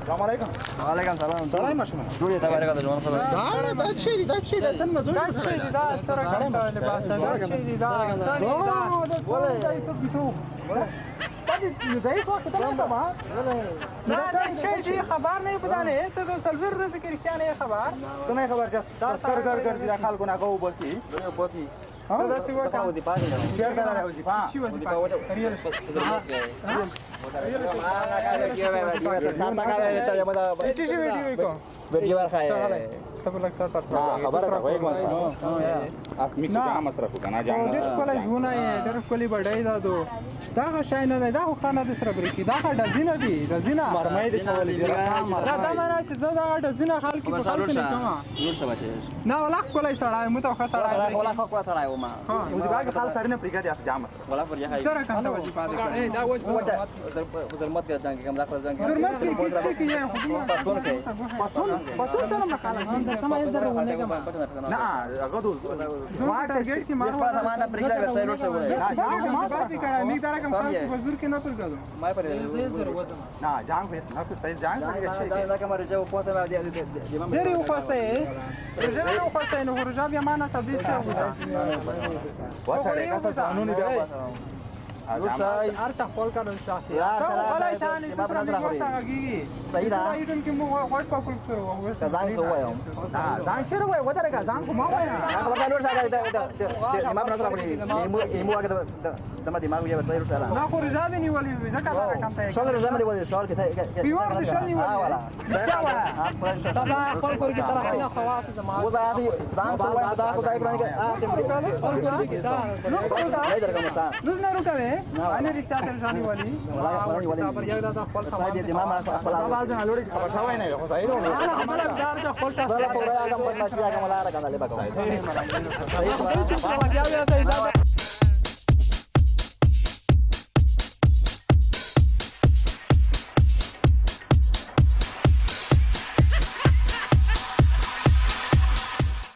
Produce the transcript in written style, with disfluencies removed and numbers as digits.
السلام علیکم. وعلیکم سلام. سلام ماشومان. جوړ یې تبارک الله جوړ خدای. دا چی دا څنګه جوړ؟ دا چی دی دا سره کوم لباس دا چی دی دا انسان دی دا ولا دا یې څه بیتو. دا یې څه وخت ته ما. دا چی دی خبر نه پدانه ته د سلور رز کې رښتیا نه خبر ته نه خبر جس تاسکر ګرځي دا خلکو نه کوو بسي. له پوسی. دا سی ورته او دی پاتې نه. چیر دا راوځي پا. چی وځي ریل چی شي ویډیو کو ویډیو ورخای. ته په لکسر تاسو خبره ده وای کوم څه اس میکو کا مصرف کنه جام ډېر کولای ژوند یې ډېر کولای بډای دا دو دا شای نه دا خو خانه د سره بریکی دا ډزینه دی ډزینه مرمۍ دي چولې دي دا دا معنا چې زه دا ډزینه خلک په خلک نه کوم نور څه بچي. نه ولا کولای سړای مو ته خو سړای ولا خو کو سره ما. موزیکا کې خال سره نه پریګا دي اس جام سره ولا پر یې. سره کنده وځي پاتې دا وځ ظلمت کې ځان کې کوم ځکه ځان کې. ظلمت کې څه کې یې پاسون کې. پسون سره نه خاله نه هغه دو ما ټارګټ کې مارو په زمانہ پرګلا وسایل ورسره وړي. دا ما باندې کړه میګ دارا کوم خلک حضور کې نه پرګادو ما پر نه جام پیس نه کوي ته جام څنګه دا کومه رجو پوته ما دی ډېر یو خواسته رجا یو خواسته نو رجا بیا معنا سبې څه وسره کاسه قانوني دی روسای ارته خپل کارو شخصي یا ولا شان ما پر نه راغلی. صحیح ده. ایډن کې مو غوړ پاکول سره وو ځان ته وایم. ځان چیرې وای ودرګه ځان کو ما وای هغه ورته نور څنګه ما پر نه راغلی. ایمو هغه د ما دماغ یې ورته سره. نه خو رجا دې نیولې ځکه دا کم ته څنګه رجا مې دی سوال کې پیور دې شل نیولې ولا دا خپل کور کې طرف نه خواص زما و دا ځان ته وایم دا خدای پر نه درکمه نو نه روکوي انا رښتیا سره ځاني ولي پر یو دا خپل خبر دې ما خپل आवाज نه لوري خبر شوی نه خو صحیح انا خپل دار ځ خپل شخص سره په راګم په نشي هغه ملاره کنه لبا کوي. صحیح